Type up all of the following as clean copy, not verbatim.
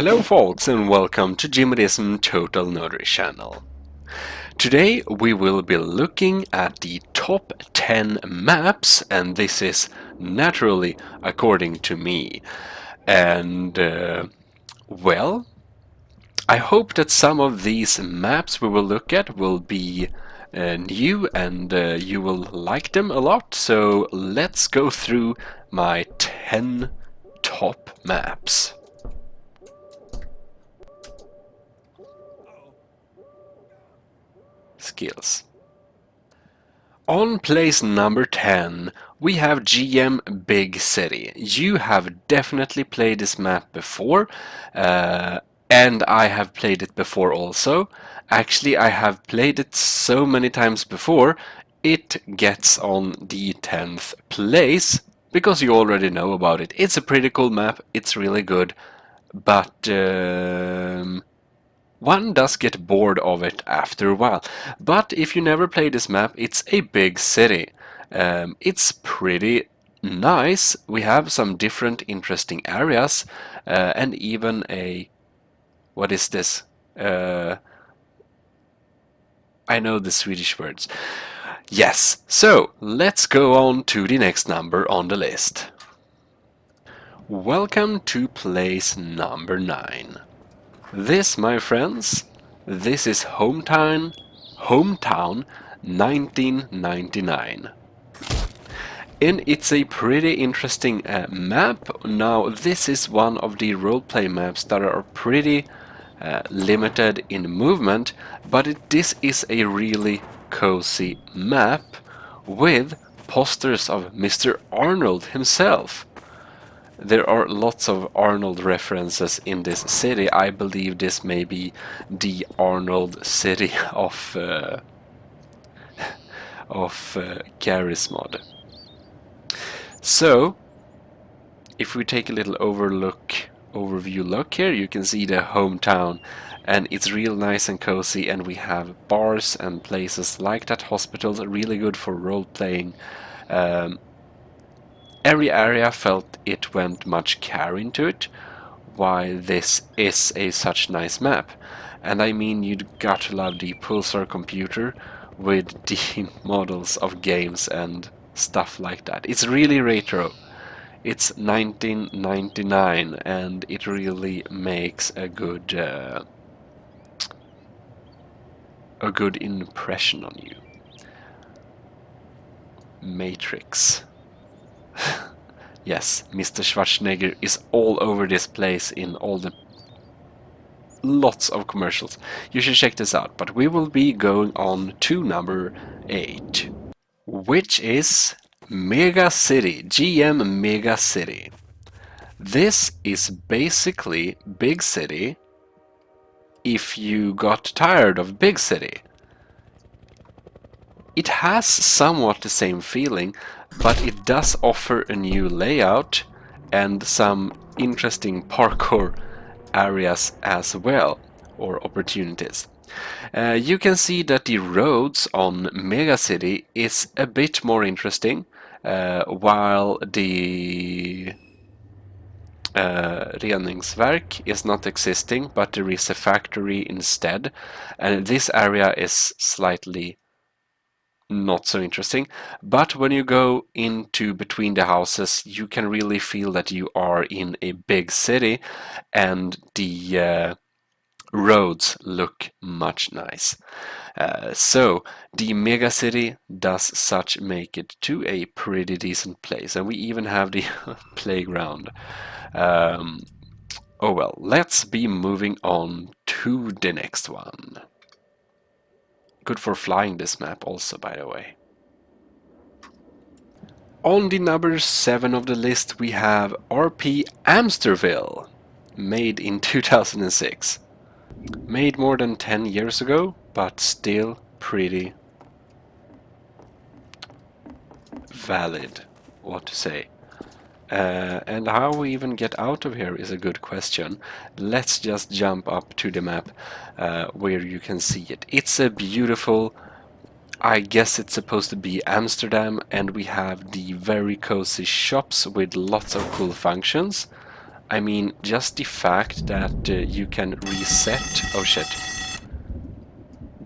Hello folks and welcome to Gmodism Total Nerdery channel. Today we will be looking at the top 10 maps, and this is naturally according to me. And well, I hope that some of these maps we will look at will be new and you will like them a lot. So let's go through my 10 top maps. Skills. On place number 10 we have GM Big City. You have definitely played this map before, and I have played it before also. Actually, I have played it so many times before, it gets on the 10th place, because you already know about it. It's a pretty cool map, it's really good, but one does get bored of it after a while. But if you never play this map, it's a big city. It's pretty nice. We have some different interesting areas, and even a... what is this? I know the Swedish words. Yes, so let's go on to the next number on the list. Welcome to place number 9. This, my friends, this is Hometime 1999. And it's a pretty interesting map. Now, this is one of the roleplay maps that are pretty limited in movement, but this is a really cozy map with posters of Mr. Arnold himself. There are lots of Arnold references in this city. I believe this may be the Arnold city of Garry's mod. So, if we take a little overview look here, you can see the hometown, and it's real nice and cozy, and we have bars and places like that, hospitals, really good for role-playing. Every area felt it went much care into it, why this is a such nice map. And I mean, you'd got to love the Pulsar computer with the models of games and stuff like that. It's really retro. It's 1999 and it really makes a good impression on you. Matrix. Yes, Mr. Schwarzenegger is all over this place in all the lots of commercials. You should check this out, but we will be going on to number 8, which is Mega City, GM Mega City. This is basically Big City if you got tired of Big City. It has somewhat the same feeling, but it does offer a new layout and some interesting parkour areas as well, or opportunities. You can see that the roads on Mega City is a bit more interesting, while the reningsverk is not existing, but there is a factory instead, and this area is slightly not so interesting. But when you go into between the houses, you can really feel that you are in a big city, and the roads look much nice. So the mega city does such make it to a pretty decent place, and we even have the playground. Oh well, let's be moving on to the next one. Good for flying this map also, by the way. On the number 7 of the list we have RP Amsterdam, made in 2006. Made more than 10 years ago, but still pretty valid, what to say. And how we even get out of here is a good question. Let's just jump up to the map where you can see it. It's a beautiful, I guess it's supposed to be Amsterdam, and we have the very cozy shops with lots of cool functions. I mean, just the fact that you can reset, oh shit,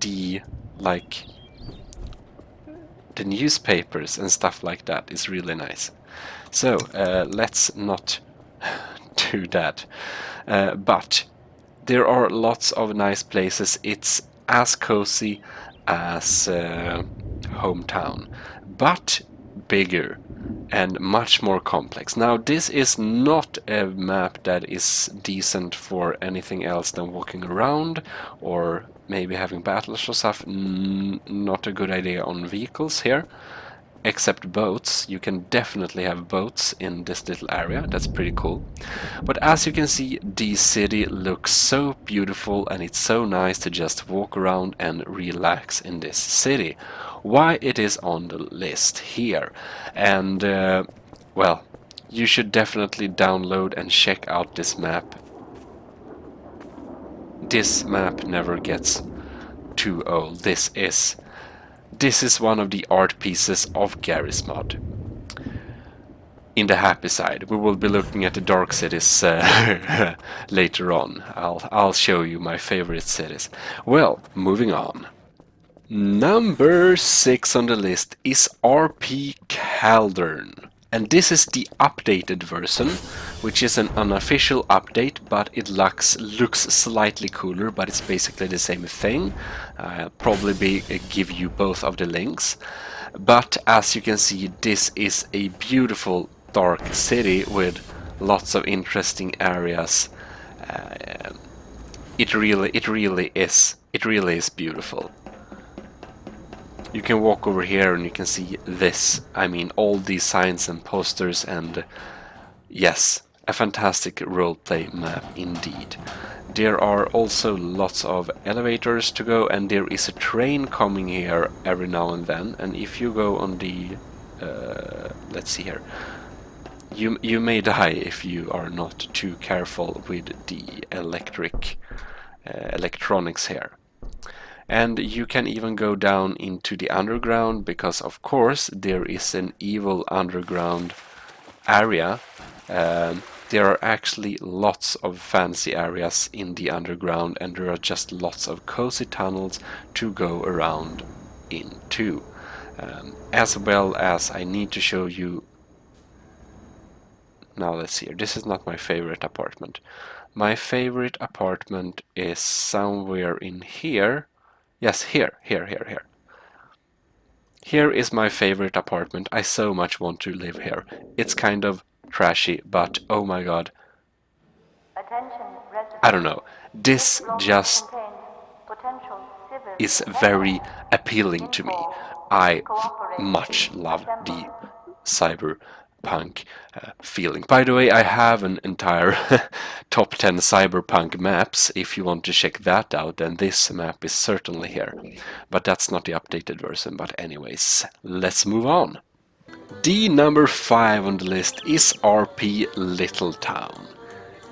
the, like, the newspapers and stuff like that is really nice. So, let's not do that. But there are lots of nice places. It's as cozy as Hometown, but bigger and much more complex. Now, this is not a map that is decent for anything else than walking around or maybe having battles or stuff. Not a good idea on vehicles here. Except boats. You can definitely have boats in this little area. That's pretty cool. But as you can see, the city looks so beautiful and it's so nice to just walk around and relax in this city. Why it is on the list here. And, well, you should definitely download and check out this map. This map never gets too old. This is one of the art pieces of Garry's mod. In the happy side, we will be looking at the dark cities later on. I'll show you my favorite cities. Well, moving on. Number 6 on the list is RP Caldern. And this is the updated version, which is an unofficial update, but it looks slightly cooler, but it's basically the same thing. I'll probably give you both of the links. But as you can see, this is a beautiful dark city with lots of interesting areas. It really is beautiful. You can walk over here and you can see this. I mean, all these signs and posters, and yes, a fantastic roleplay map indeed. There are also lots of elevators to go, and there is a train coming here every now and then. And if you go on the, let's see here, you may die if you are not too careful with the electronics here. And you can even go down into the underground, because of course there is an evil underground area. There are actually lots of fancy areas in the underground, and there are just lots of cozy tunnels to go around into. As well as I need to show you. Now let's see here. This is not my favorite apartment. My favorite apartment is somewhere in here. Yes, here. Here is my favorite apartment. I so much want to live here. It's kind of trashy, but oh my god. I don't know. This just is very appealing to me. I much love the cyberpunk feeling. By the way, I have an entire top 10 cyberpunk maps. If you want to check that out, then this map is certainly here. But that's not the updated version. But anyways, let's move on. The number 5 on the list is RP Little Town.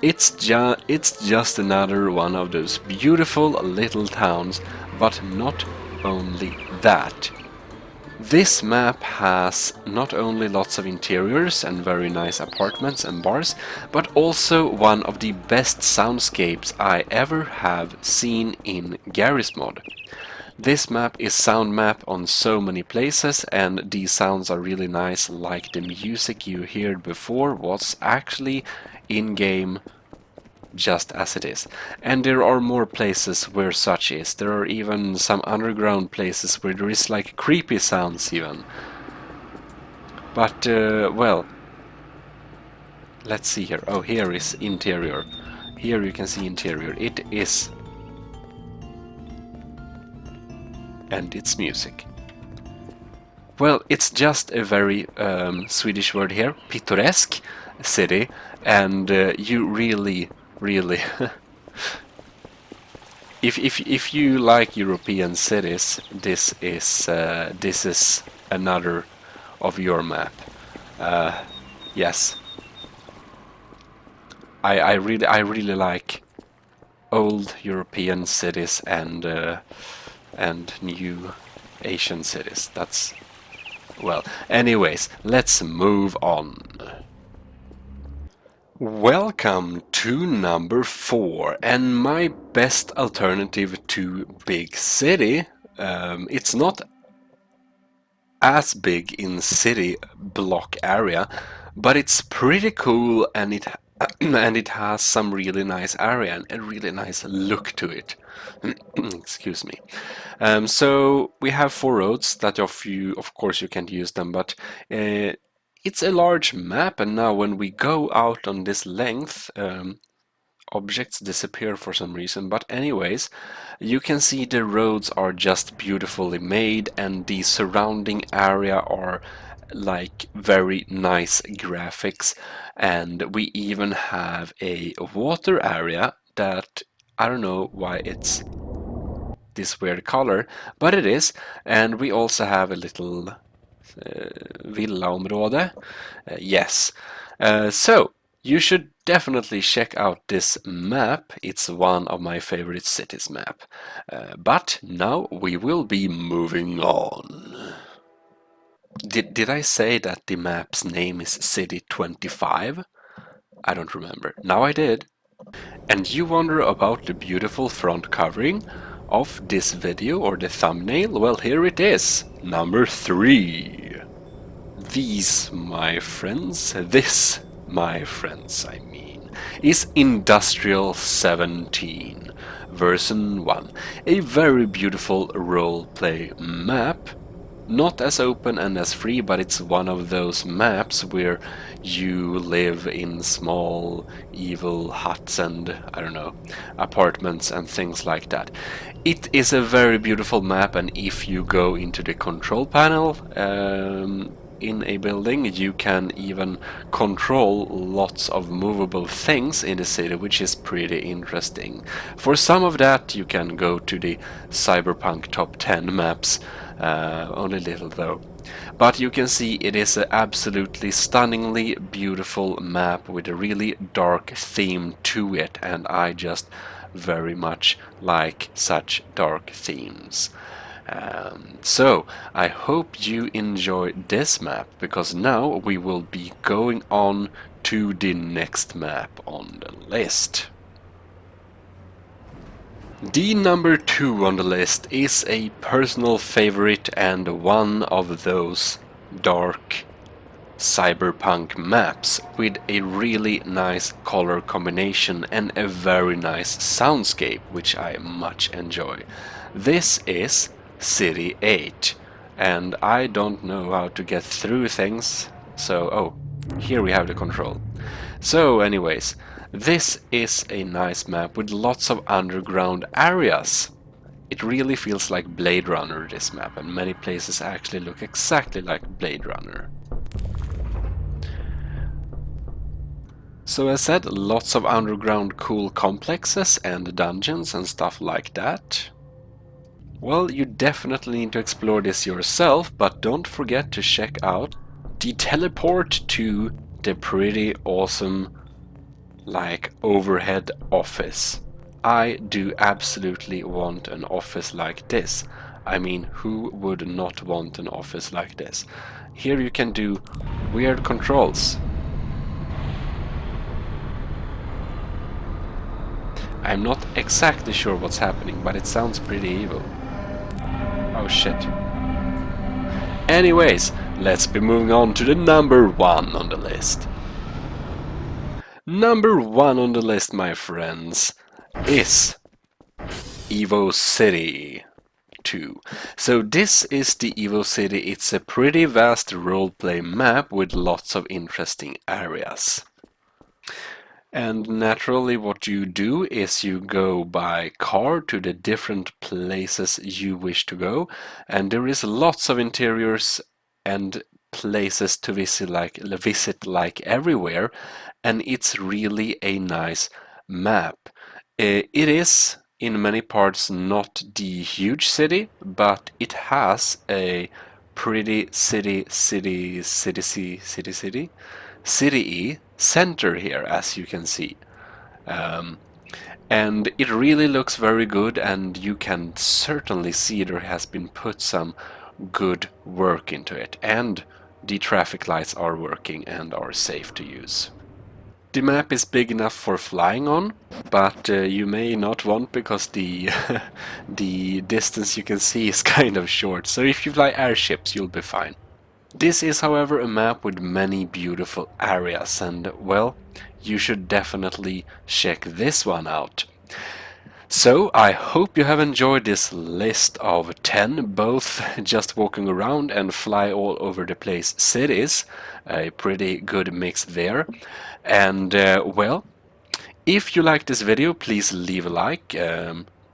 It's just another one of those beautiful little towns, but not only that. This map has not only lots of interiors and very nice apartments and bars, but also one of the best soundscapes I ever have seen in Garry's mod. This map is sound map on so many places, and the sounds are really nice, like the music you heard before was actually in-game just as it is. And there are more places where such is. There are even some underground places where there is like creepy sounds even. But, well, let's see here. Oh, here is interior. Here you can see interior. It is... and it's music. Well, it's just a very Swedish word here, pittoresque city, and you really if you like European cities, this is another of your map. Yes, I really like old European cities and new Asian cities. That's, well, anyways, let's move on. Welcome to number 4, and my best alternative to big city. It's not as big in city block area, but it's pretty cool, and it and it has some really nice area and a really nice look to it. Excuse me. So we have 4 roads that of course you can't use them, but it's a large map, and now when we go out on this length, objects disappear for some reason. But anyways, you can see the roads are just beautifully made, and the surrounding area are like very nice graphics, and we even have a water area that I don't know why it's this weird color, but it is. And we also have a little villaområde. Yes. So you should definitely check out this map. It's one of my favorite cities map. But now we will be moving on. Did I say that the map's name is City 25? I don't remember. Now I did. And you wonder about the beautiful front covering of this video or the thumbnail? Well, here it is. Number 3. This, my friends, I mean, is Industrial 17, version 1. A very beautiful roleplay map. Not as open and as free, but it's one of those maps where you live in small evil huts and, I don't know, apartments and things like that. It is a very beautiful map, and if you go into the control panel in a building, you can even control lots of movable things in the city, which is pretty interesting. For some of that, you can go to the Cyberpunk top 10 maps, only little though. But you can see it is an absolutely stunningly beautiful map with a really dark theme to it, and I just very much like such dark themes. So I hope you enjoyed this map, because now we will be going on to the next map on the list. The number 2 on the list is a personal favorite and one of those dark cyberpunk maps with a really nice color combination and a very nice soundscape, which I much enjoy. This is City 8, and I don't know how to get through things, so here we have the control. So anyways, this is a nice map with lots of underground areas. It really feels like Blade Runner, this map, and many places actually look exactly like Blade Runner. So as said, lots of underground cool complexes and dungeons and stuff like that. Well, you definitely need to explore this yourself, but don't forget to check out the teleport to the pretty awesome, like, overhead office. I do absolutely want an office like this. I mean, who would not want an office like this? Here you can do weird controls. I'm not exactly sure what's happening, but it sounds pretty evil. Oh shit. Anyways, let's be moving on to the number 1 on the list. Number 1 on the list, my friends, is Evo City 2. So this is the Evo City. It's a pretty vast roleplay map with lots of interesting areas. And naturally what you do is you go by car to the different places you wish to go, and there is lots of interiors and places to visit like everywhere, and it's really a nice map. It is in many parts not the huge city, but it has a pretty city center here, as you can see. And it really looks very good, and you can certainly see there has been put some good work into it, and the traffic lights are working and are safe to use. The map is big enough for flying on, but you may not want because the the distance you can see is kind of short. So if you fly airships, you'll be fine. This is, however, a map with many beautiful areas, and well, you should definitely check this one out. So I hope you have enjoyed this list of 10, both just walking around and fly all over the place cities. A pretty good mix there. And well, if you like this video, please leave a like.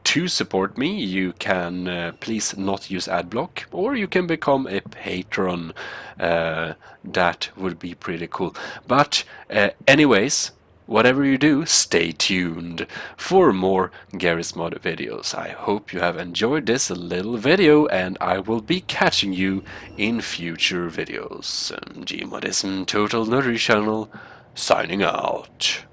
To support me, you can please not use adblock, or you can become a patron. That would be pretty cool. But anyways, whatever you do, stay tuned for more Garry's Mod videos. I hope you have enjoyed this little video, and I will be catching you in future videos. Gmodism Total Nerdy Channel, signing out.